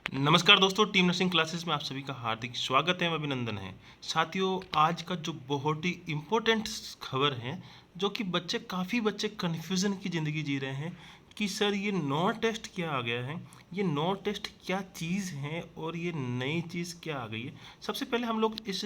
नमस्कार दोस्तों, team nursing classes में आप सभी का हार्दिक स्वागत है, अभिनंदन है। साथियों, आज का जो बहुत ही इम्पोर्टेंट खबर है, जो कि काफ़ी बच्चे कन्फ्यूज़न की ज़िंदगी जी रहे हैं कि सर ये नॉर टेस्ट क्या आ गया है, ये नॉर टेस्ट क्या चीज़ है और ये नई चीज़ क्या आ गई है। सबसे पहले हम लोग इस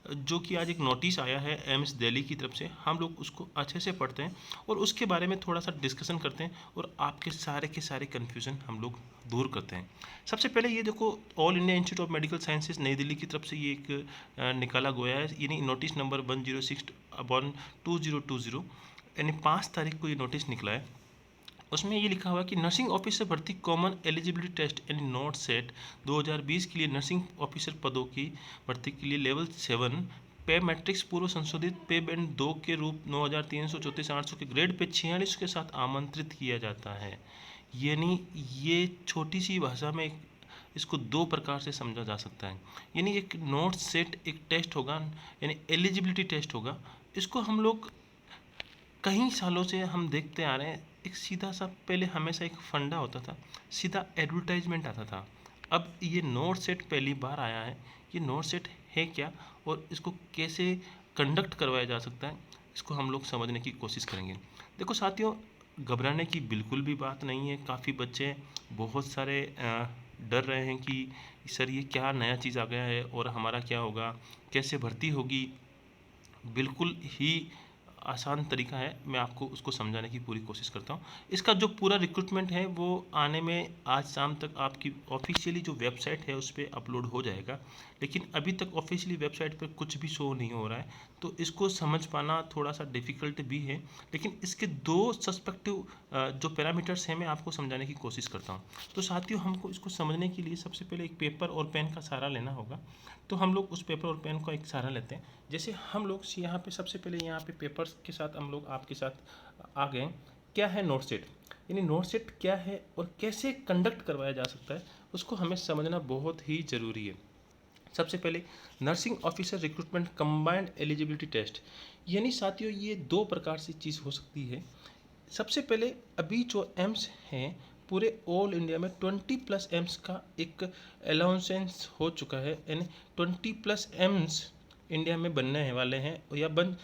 जो कि आज एक नोटिस आया है एम्स दिल्ली की तरफ से, हम लोग उसको अच्छे से पढ़ते हैं और उसके बारे में थोड़ा सा डिस्कशन करते हैं और आपके सारे के सारे कन्फ्यूज़न हम लोग दूर करते हैं। सबसे पहले ये देखो, all India institute of medical sciences नई दिल्ली की तरफ से ये एक निकाला गया है, यानी नोटिस नंबर 106/2020, यानी 5 तारीख को ये नोटिस निकला है। उसमें ये लिखा हुआ है कि नर्सिंग ऑफिसर भर्ती कॉमन एलिजिबिलिटी टेस्ट यानी नोट सेट 2020 के लिए नर्सिंग ऑफिसर पदों की भर्ती के लिए लेवल 7 पे मैट्रिक्स पूर्व संशोधित पे बैंड 2 के रूप 9334 के ग्रेड पे 46 के साथ आमंत्रित किया जाता है। यानी ये छोटी सी भाषा में इसको दो प्रकार से समझा जा सकता है। यानी एक नोट सेट एक टेस्ट होगा, यानी एलिजिबिलिटी टेस्ट होगा। इसको हम लोग कई सालों से हम देखते आ रहे हैं। एक सीधा सा पहले हमेशा एक फंडा होता था, सीधा एडवर्टाइजमेंट आता था। अब ये नोट सेट पहली बार आया है। ये नोट सेट है क्या और इसको कैसे कंडक्ट करवाया जा सकता है, इसको हम लोग समझने की कोशिश करेंगे। देखो साथियों, घबराने की बिल्कुल भी बात नहीं है। काफ़ी बच्चे बहुत सारे डर रहे हैं कि सर ये क्या नया चीज़ आ गया है और हमारा क्या होगा, कैसे भर्ती होगी। बिल्कुल ही आसान तरीका है, मैं आपको उसको समझाने की पूरी कोशिश करता हूँ। इसका जो पूरा रिक्रूटमेंट है वो आने में आज शाम तक आपकी ऑफिशियली जो वेबसाइट है उस पर अपलोड हो जाएगा, लेकिन अभी तक ऑफिशियली वेबसाइट पर कुछ भी शो नहीं हो रहा है, तो इसको समझ पाना थोड़ा सा डिफ़िकल्ट भी है। लेकिन इसके दो सस्पेक्टिव जो पैरामीटर्स हैं मैं आपको समझाने की कोशिश करता हूँ। तो साथियों, हमको इसको समझने के लिए सबसे पहले एक पेपर और पेन का सहारा लेना होगा। तो हम लोग उस पेपर और पेन का एक सहारा लेते हैं। जैसे हम लोग यहाँ पे सबसे पहले यहाँ पे पेपर्स के साथ हम लोग आपके साथ आ गए। क्या है नोट सेट, यानी नोट सेट क्या है और कैसे कंडक्ट करवाया जा सकता है, उसको हमें समझना बहुत ही ज़रूरी है। सबसे पहले nursing officer recruitment combined eligibility test, यानी साथियों ये दो प्रकार से चीज़ हो सकती है। सबसे पहले अभी जो एम्स हैं पूरे ऑल इंडिया में 20+ एम्स का एक अलाउंसेंस हो चुका है, यानी 20+ एम्स इंडिया में बनने वाले हैं या बन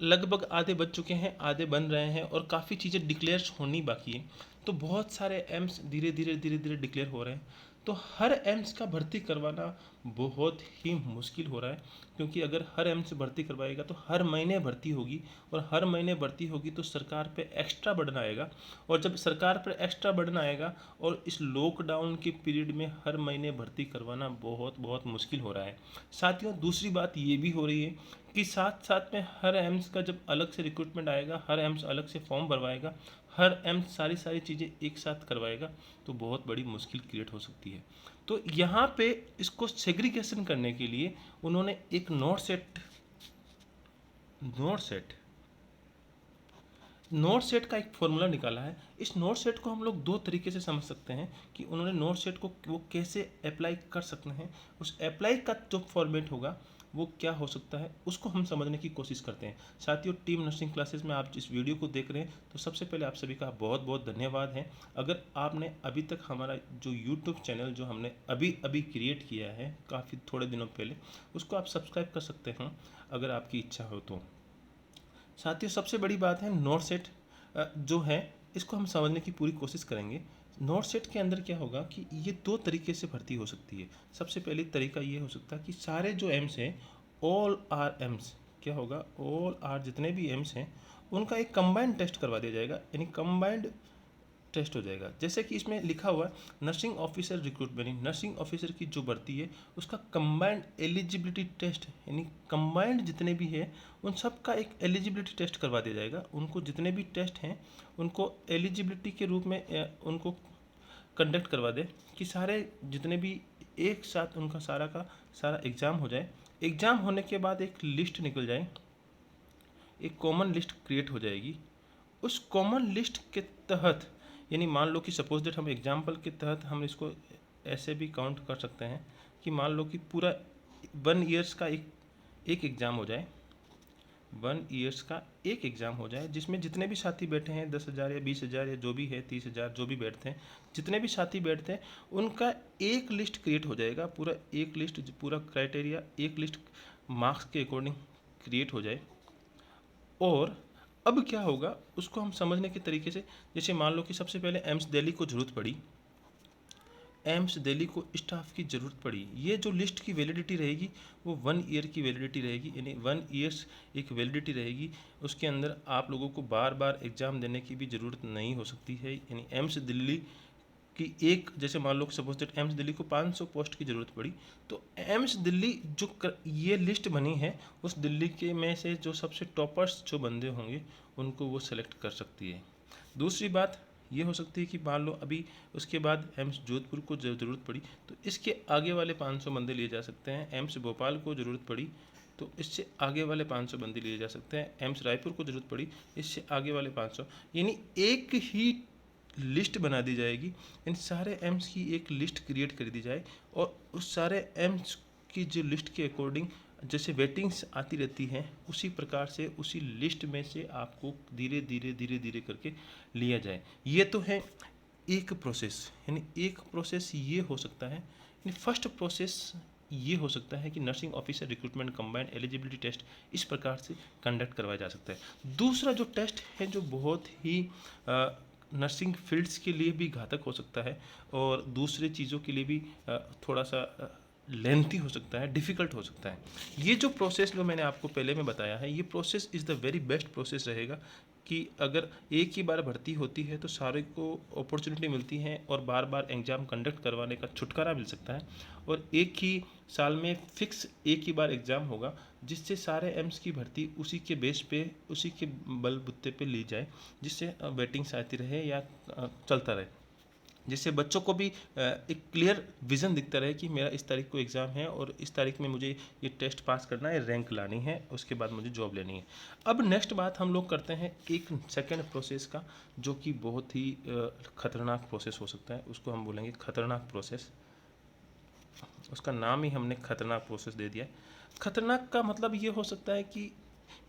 लगभग आधे बन चुके हैं, आधे बन रहे हैं और काफ़ी चीज़ें डिक्लेयर होनी बाकी है। तो बहुत सारे एम्स धीरे धीरे डिक्लेयर हो रहे हैं। तो हर एम्स का भर्ती करवाना बहुत ही मुश्किल हो रहा है, क्योंकि अगर हर एम्स भर्ती करवाएगा तो हर महीने भर्ती होगी और हर महीने भर्ती होगी तो सरकार पे एक्स्ट्रा बर्डन आएगा। और जब सरकार पर एक्स्ट्रा बर्डन आएगा और इस लॉकडाउन के पीरियड में हर महीने भर्ती करवाना बहुत बहुत मुश्किल हो रहा है। साथियों, दूसरी बात ये भी हो रही है कि साथ साथ में हर एम्स का जब अलग से रिक्रूटमेंट आएगा, हर एम्स अलग से फॉर्म भरवाएगा, हर एम्स सारी सारी चीज़ें एक साथ करवाएगा, तो बहुत बड़ी मुश्किल क्रिएट हो सकती है। तो यहाँ पे इसको सेग्रीगेशन करने के लिए उन्होंने एक नोट सेट का एक फॉर्मूला निकाला है। इस नोट सेट को हम लोग दो तरीके से समझ सकते हैं कि उन्होंने नोट सेट को वो कैसे अप्लाई कर सकते हैं। उस अप्लाई का जो फॉर्मेट होगा वो क्या हो सकता है, उसको हम समझने की कोशिश करते हैं। साथियों, टीम नर्सिंग क्लासेस में आप जिस वीडियो को देख रहे हैं, तो सबसे पहले आप सभी का बहुत बहुत धन्यवाद है। अगर आपने अभी तक हमारा जो यूट्यूब चैनल जो हमने अभी अभी क्रिएट किया है काफ़ी थोड़े दिनों पहले, उसको आप सब्सक्राइब कर सकते हैं अगर आपकी इच्छा हो तो। साथियों, सबसे बड़ी बात है नोट सेट जो है, इसको हम समझने की पूरी कोशिश करेंगे। नोट सेट के अंदर क्या होगा कि ये दो तरीके से भर्ती हो सकती है। सबसे पहले तरीका ये हो सकता है कि सारे जो एम्स हैं, ऑल आर एम्स, क्या होगा, ऑल आर जितने भी एम्स हैं उनका एक कंबाइंड टेस्ट करवा दिया जाएगा, यानी कंबाइंड टेस्ट हो जाएगा। जैसे कि इसमें लिखा हुआ है nursing officer recruitment, nursing officer की जो भर्ती है उसका कंबाइंड एलिजिबिलिटी टेस्ट, यानी कंबाइंड जितने भी है उन सब का एक एलिजिबिलिटी टेस्ट करवा दिया जाएगा। उनको जितने भी टेस्ट हैं उनको एलिजिबिलिटी के रूप में उनको कंडक्ट करवा दे कि सारे जितने भी एक साथ उनका सारा का सारा एग्ज़ाम हो जाए। एग्ज़ाम होने के बाद एक लिस्ट निकल जाए, एक कॉमन लिस्ट क्रिएट हो जाएगी। उस कॉमन लिस्ट के तहत, यानी मान लो कि सपोज दैट हम एग्जाम्पल के तहत हम इसको ऐसे भी काउंट कर सकते हैं कि मान लो कि पूरा 1 ईयर्स का एक एग्ज़ाम हो जाए, 1 ईयर्स का एक एग्ज़ाम हो जाए, जिसमें जितने भी साथी बैठे हैं 10,000 या 20,000 या जो भी है 30,000 जो भी बैठते हैं, जितने भी साथी बैठते हैं उनका एक लिस्ट क्रिएट हो जाएगा, पूरा एक लिस्ट, पूरा क्राइटेरिया एक लिस्ट मार्क्स के अकॉर्डिंग क्रिएट हो जाए। और अब क्या होगा उसको हम समझने के तरीके से, जैसे मान लो कि सबसे पहले एम्स दिल्ली को ज़रूरत पड़ी, एम्स दिल्ली को स्टाफ की ज़रूरत पड़ी, ये जो लिस्ट की वैलिडिटी रहेगी वो 1 ईयर की वैलिडिटी रहेगी, यानी 1 ईयर्स एक वैलिडिटी रहेगी। उसके अंदर आप लोगों को बार बार एग्ज़ाम देने की भी ज़रूरत नहीं हो सकती है। यानी एम्स दिल्ली की एक, जैसे मान लो सपोज दैट एम्स दिल्ली को 500 पोस्ट की ज़रूरत पड़ी, तो एम्स दिल्ली ये लिस्ट बनी है, उस दिल्ली के में से जो सबसे टॉपर्स जो बंदे होंगे उनको वो सेलेक्ट कर सकती है। दूसरी बात ये हो सकती है कि मान लो अभी उसके बाद एम्स जोधपुर को ज़रूरत पड़ी तो इसके आगे वाले 500 बंदे लिए जा सकते हैं। एम्स भोपाल को ज़रूरत पड़ी तो इससे आगे वाले 500 बंदे लिए जा सकते हैं। एम्स रायपुर को ज़रूरत पड़ी, इससे आगे वाले 500, यानी एक ही लिस्ट बना दी जाएगी। इन सारे एम्स की एक लिस्ट क्रिएट कर दी जाए और उस सारे एम्स की जो लिस्ट के अकॉर्डिंग जैसे वेटिंग्स आती रहती हैं, उसी प्रकार से उसी लिस्ट में से आपको धीरे धीरे करके लिया जाए। ये तो है एक प्रोसेस, यानी एक प्रोसेस ये हो सकता है, यानी फर्स्ट प्रोसेस ये हो सकता है कि nursing officer recruitment combined eligibility test इस प्रकार से कंडक्ट करवाया जा सकता है। दूसरा जो टेस्ट है जो बहुत ही नर्सिंग फील्ड्स के लिए भी घातक हो सकता है और दूसरे चीज़ों के लिए भी थोड़ा सा लेंथी हो सकता है, डिफ़िकल्ट हो सकता है। ये जो प्रोसेस जो मैंने आपको पहले में बताया है, ये process is the very best process रहेगा कि अगर एक ही बार भर्ती होती है तो सारे को अपॉर्चुनिटी मिलती है और बार बार एग्ज़ाम कंडक्ट करवाने का छुटकारा मिल सकता है। और एक ही साल में फिक्स एक ही बार एग्ज़ाम होगा, जिससे सारे एम्स की भर्ती उसी के बेस पे, उसी के बलबूते पे ली जाए, जिससे वेटिंग्स आती रहे या चलता रहे, जिससे बच्चों को भी एक क्लियर विज़न दिखता रहे कि मेरा इस तारीख को एग्ज़ाम है और इस तारीख में मुझे ये टेस्ट पास करना है, रैंक लानी है, उसके बाद मुझे जॉब लेनी है। अब नेक्स्ट बात हम लोग करते हैं एक सेकेंड प्रोसेस का, जो कि बहुत ही ख़तरनाक प्रोसेस हो सकता है, उसको हम बोलेंगे खतरनाक प्रोसेस। उसका नाम ही हमने खतरनाक प्रोसेस दे दिया है। खतरनाक का मतलब ये हो सकता है कि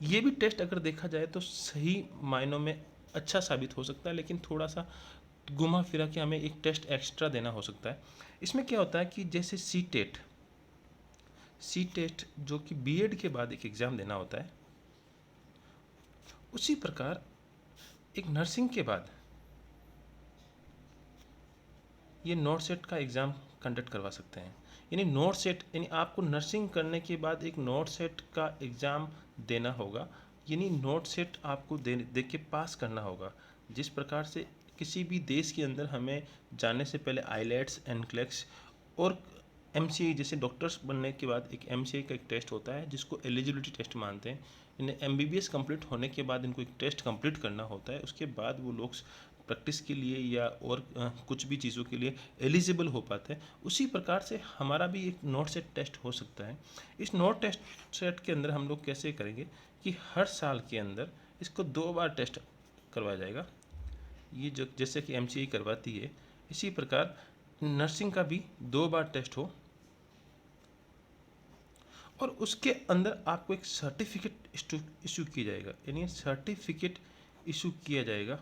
ये भी टेस्ट अगर देखा जाए तो सही मायनों में अच्छा साबित हो सकता है, लेकिन थोड़ा सा घुमा फिरा के हमें एक टेस्ट एक्स्ट्रा देना हो सकता है। इसमें क्या होता है कि जैसे सी टेट जो कि बीएड के बाद एक एग्ज़ाम देना होता है, उसी प्रकार एक नर्सिंग के बाद ये नोट सेट का एग्ज़ाम कंडक्ट करवा सकते हैं। यानी नोट सेट, यानी आपको नर्सिंग करने के बाद एक नोट सेट का एग्ज़ाम देना होगा, यानी नोट सेट आपको दे के पास करना होगा। जिस प्रकार से किसी भी देश के अंदर हमें जाने से पहले आईलेट्स, एनक्लेक्स और एमसीआई, जैसे डॉक्टर्स बनने के बाद एक एमसीआई का एक टेस्ट होता है जिसको एलिजिबिलिटी टेस्ट मानते हैं। इन्हें एमबीबीएस कंप्लीट होने के बाद इनको एक टेस्ट कंप्लीट करना होता है, उसके बाद वो लोग प्रैक्टिस के लिए या और कुछ भी चीज़ों के लिए एलिजिबल हो पाते हैं। उसी प्रकार से हमारा भी एक नोट सेट टेस्ट हो सकता है। इस नोट टेस्ट सेट के अंदर हम लोग कैसे करेंगे कि हर साल के अंदर इसको 2 बार टेस्ट करवाया जाएगा। ये जो जैसे कि एमसीआई करवाती है, इसी प्रकार नर्सिंग का भी 2 बार टेस्ट हो और उसके अंदर आपको एक सर्टिफिकेट इशू किया जाएगा। यानी सर्टिफिकेट इशू किया जाएगा,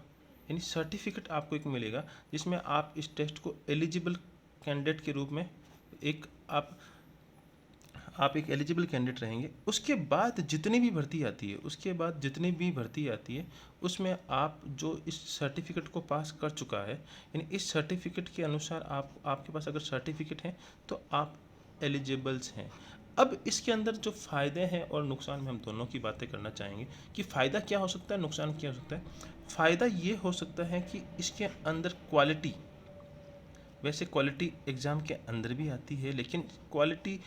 यानी सर्टिफिकेट आपको एक मिलेगा जिसमें आप इस टेस्ट को एलिजिबल कैंडिडेट के रूप में एक आप एक एलिजिबल कैंडिडेट रहेंगे। उसके बाद जितनी भी भर्ती आती है उसमें आप जो इस सर्टिफिकेट को पास कर चुका है, यानी इस सर्टिफिकेट के अनुसार आपके पास अगर सर्टिफिकेट है तो आप एलिजिबल्स हैं। अब इसके अंदर जो फ़ायदे हैं और नुकसान में हम दोनों की बातें करना चाहेंगे कि फ़ायदा क्या हो सकता है, नुकसान क्या हो सकता है। फ़ायदा ये हो सकता है कि इसके अंदर क्वालिटी, वैसे क्वालिटी एग्ज़ाम के अंदर भी आती है, लेकिन क्वालिटी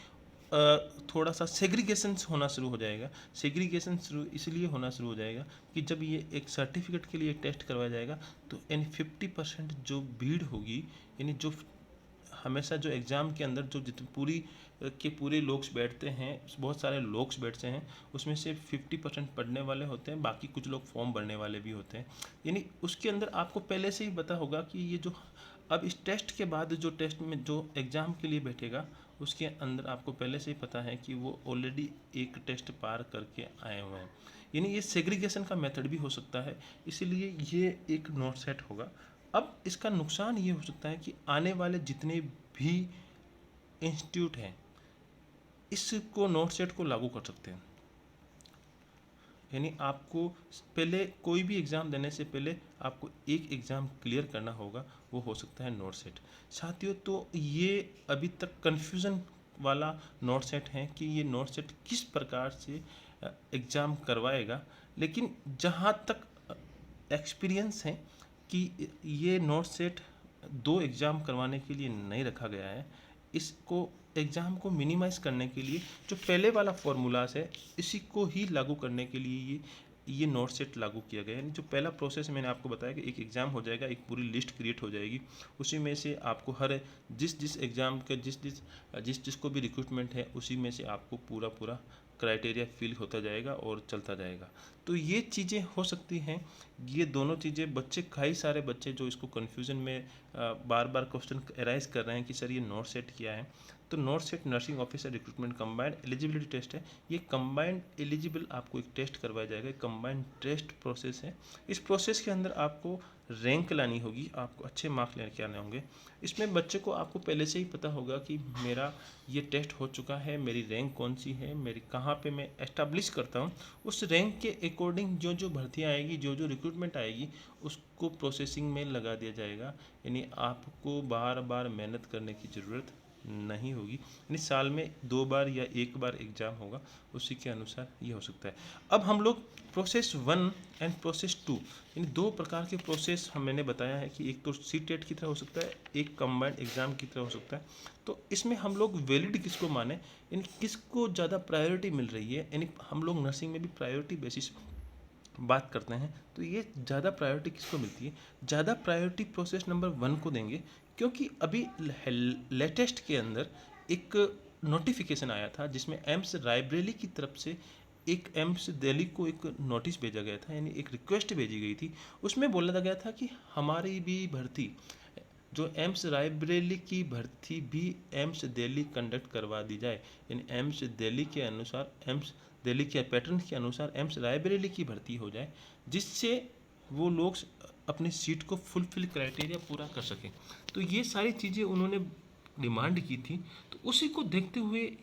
थोड़ा सा सेग्रीगेशन होना शुरू हो जाएगा। सेग्रीगेशन इसलिए होना शुरू हो जाएगा कि जब ये एक सर्टिफिकेट के लिए टेस्ट करवाया जाएगा तो यानी 50% जो भीड़ होगी, यानी जो हमेशा जो एग्ज़ाम के अंदर जो जितने पूरे लोग बैठते हैं, बहुत सारे लोग बैठते हैं, उसमें से 50% पढ़ने वाले होते हैं, बाकी कुछ लोग फॉर्म भरने वाले भी होते हैं। यानी उसके अंदर आपको पहले से ही पता होगा कि ये जो अब इस टेस्ट के बाद जो टेस्ट में जो एग्ज़ाम के लिए बैठेगा उसके अंदर आपको पहले से ही पता है कि वो ऑलरेडी एक टेस्ट पार करके आए हुए हैं। यानी ये सेग्रीगेशन का मेथड भी हो सकता है, इसीलिए ये एक नोट सेट होगा। अब इसका नुकसान ये हो सकता है कि आने वाले जितने भी इंस्टीट्यूट हैं इसको नोट सेट को लागू कर सकते हैं। यानी आपको पहले कोई भी एग्ज़ाम देने से पहले आपको एक एग्ज़ाम क्लियर करना होगा, वो हो सकता है नोट सेट। साथियों, तो ये अभी तक कन्फ्यूज़न वाला नोट सेट है कि ये नोट सेट किस प्रकार से एग्ज़ाम करवाएगा, लेकिन जहाँ तक एक्सपीरियंस है कि ये नोट सेट 2 एग्ज़ाम करवाने के लिए नहीं रखा गया है। इसको एग्ज़ाम को मिनिमाइज़ करने के लिए जो पहले वाला फॉर्मूलाज है इसी को ही लागू करने के लिए ये नोट सेट लागू किया गया है। जो पहला प्रोसेस मैंने आपको बताया कि एक एग्ज़ाम हो जाएगा, एक पूरी लिस्ट क्रिएट हो जाएगी, उसी में से आपको हर जिस एग्ज़ाम के जिस को भी रिक्रूटमेंट है उसी में से आपको पूरा क्राइटेरिया फिल होता जाएगा और चलता जाएगा। तो ये चीज़ें हो सकती हैं, ये दोनों चीज़ें बच्चे, कई सारे बच्चे जो इसको कन्फ्यूज़न में बार बार क्वेश्चन एराइज कर रहे हैं कि सर ये नोट सेट क्या है। तो note set nursing officer recruitment combined eligibility test है। ये कंबाइंड एलिजिबल आपको एक टेस्ट करवाया जाएगा, कंबाइंड टेस्ट प्रोसेस है। इस प्रोसेस के अंदर आपको रैंक लानी होगी, आपको अच्छे मार्क्स लेके आने होंगे। इसमें बच्चे को आपको पहले से ही पता होगा कि मेरा ये टेस्ट हो चुका है, मेरी रैंक कौन सी है, मेरी कहाँ पे मैं एस्टैब्लिश करता हूँ, उस रैंक के अकॉर्डिंग जो भर्तियाँ आएगी, जो रिक्रूटमेंट आएगी उसको प्रोसेसिंग में लगा दिया जाएगा। यानी आपको बार बार मेहनत करने की ज़रूरत नहीं होगी। यानी साल में 2 बार या 1 बार एग्ज़ाम होगा, उसी के अनुसार ये हो सकता है। अब हम लोग प्रोसेस 1 एंड प्रोसेस 2, यानी 2 प्रकार के प्रोसेस मैंने बताया है कि एक तो सीटेट की तरह हो सकता है, एक कंबाइंड एग्ज़ाम की तरह हो सकता है। तो इसमें हम लोग वैलिड किसको माने, यानी किसको ज़्यादा प्रायोरिटी मिल रही है। यानी हम लोग नर्सिंग में भी प्रायोरिटी बेसिस बात करते हैं, तो ये ज़्यादा प्रायोरिटी किसको मिलती है? ज़्यादा प्रायोरिटी प्रोसेस नंबर 1 को देंगे, क्योंकि अभी लेटेस्ट के अंदर एक नोटिफिकेशन आया था जिसमें एम्स रायबरेली की तरफ से एक एम्स दिल्ली को एक नोटिस भेजा गया था, यानी एक रिक्वेस्ट भेजी गई थी। उसमें बोला गया था कि हमारी भी भर्ती, जो एम्स रायबरेली की भर्ती भी एम्स दिल्ली कंडक्ट करवा दी जाए। यानी एम्स दिल्ली के अनुसार, एम्स दिल्ली के पैटर्न के अनुसार एम्स रायबरेली की भर्ती हो जाए, जिससे वो लोग अपनी सीट को फुलफिल क्राइटेरिया पूरा कर सकें। तो ये सारी चीज़ें उन्होंने डिमांड की थी, तो उसी को देखते हुए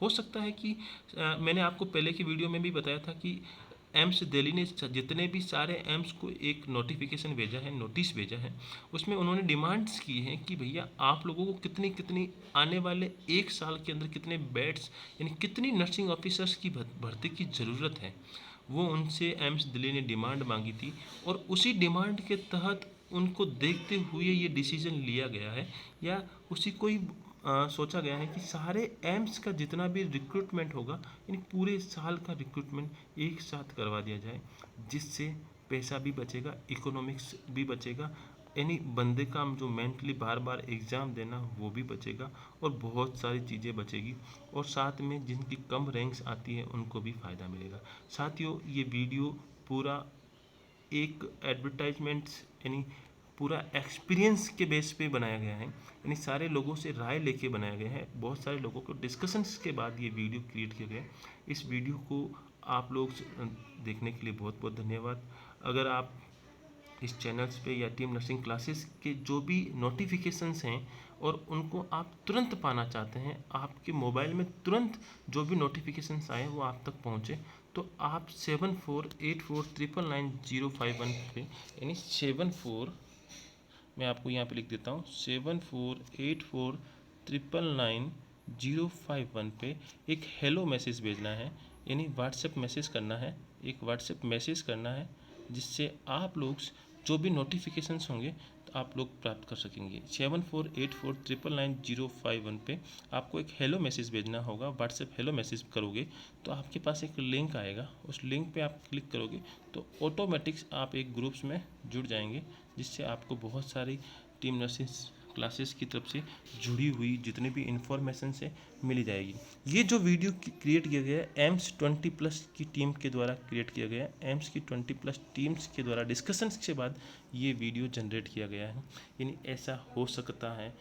हो सकता है कि मैंने आपको पहले की वीडियो में भी बताया था कि एम्स दिल्ली ने जितने भी सारे एम्स को एक नोटिफिकेशन भेजा है, नोटिस भेजा है, उसमें उन्होंने डिमांड्स की हैं कि भैया आप लोगों को कितनी आने वाले 1 साल के अंदर कितने बेड्स, यानी कितनी नर्सिंग ऑफिसर्स की भर्ती की ज़रूरत है, वो उनसे एम्स दिल्ली ने डिमांड मांगी थी। और उसी डिमांड के तहत उनको देखते हुए ये डिसीजन लिया गया है, या उसी को ही सोचा गया है कि सारे एम्स का जितना भी रिक्रूटमेंट होगा, यानी पूरे साल का रिक्रूटमेंट एक साथ करवा दिया जाए, जिससे पैसा भी बचेगा, इकोनॉमिक्स भी बचेगा, यानी बंदे का जो मेंटली बार बार एग्ज़ाम देना वो भी बचेगा, और बहुत सारी चीज़ें बचेगी, और साथ में जिनकी कम रैंक्स आती है उनको भी फ़ायदा मिलेगा। साथियों, ये वीडियो पूरा एक एडवर्टाइजमेंट, यानी पूरा एक्सपीरियंस के बेस पे बनाया गया है, यानी सारे लोगों से राय लेके बनाया गया है, बहुत सारे लोगों को डिस्कशंस के बाद ये वीडियो क्रिएट किया गया है। इस वीडियो को आप लोग देखने के लिए बहुत बहुत धन्यवाद। अगर आप इस चैनल्स पे या टीम नर्सिंग क्लासेस के जो भी नोटिफिकेशंस हैं और उनको आप तुरंत पाना चाहते हैं, आपके मोबाइल में तुरंत जो भी नोटिफिकेशंस आए वो आप तक पहुँचे, तो आप 7484999051 पे, यानी 74, मैं आपको यहाँ पे लिख देता हूँ, 7484999051 पे एक हेलो मैसेज भेजना है, यानी व्हाट्सएप मैसेज करना है, एक व्हाट्सएप मैसेज करना है, जिससे आप लोग जो भी नोटिफिकेशंस होंगे तो आप लोग प्राप्त कर सकेंगे। 7484999051 पे आपको एक हेलो मैसेज भेजना होगा। व्हाट्सएप हेलो मैसेज करोगे तो आपके पास एक लिंक आएगा, उस लिंक पे आप क्लिक करोगे तो ऑटोमेटिक्स आप एक ग्रुप्स में जुड़ जाएंगे, जिससे आपको बहुत सारी टीम नर्सिंग क्लासेस की तरफ से जुड़ी हुई जितनी भी इंफॉर्मेशन से मिल जाएगी। ये जो वीडियो क्रिएट किया गया है एम्स 20+ की टीम के द्वारा क्रिएट किया गया है, एम्स की 20+ टीम्स के द्वारा डिस्कशंस के बाद ये वीडियो जनरेट किया गया है। यानी ऐसा हो सकता है,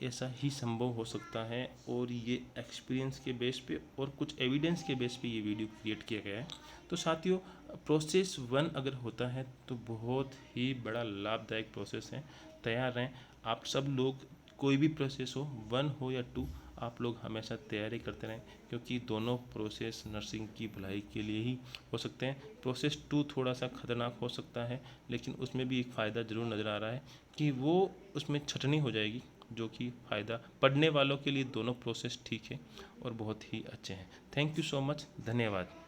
ऐसा ही संभव हो सकता है, और ये एक्सपीरियंस के बेस पे और कुछ एविडेंस के बेस पे ये वीडियो क्रिएट किया गया है। तो साथियों, प्रोसेस 1 अगर होता है तो बहुत ही बड़ा लाभदायक प्रोसेस है। तैयार रहें आप सब लोग, कोई भी प्रोसेस हो, 1 हो या 2, आप लोग हमेशा तैयारी करते रहें, क्योंकि दोनों प्रोसेस नर्सिंग की भलाई के लिए ही हो सकते हैं। प्रोसेस 2 थोड़ा सा खतरनाक हो सकता है, लेकिन उसमें भी एक फ़ायदा ज़रूर नज़र आ रहा है कि वो उसमें छटनी हो जाएगी, जो कि फ़ायदा पढ़ने वालों के लिए दोनों प्रोसेस ठीक है और बहुत ही अच्छे हैं। थैंक यू सो मच, धन्यवाद।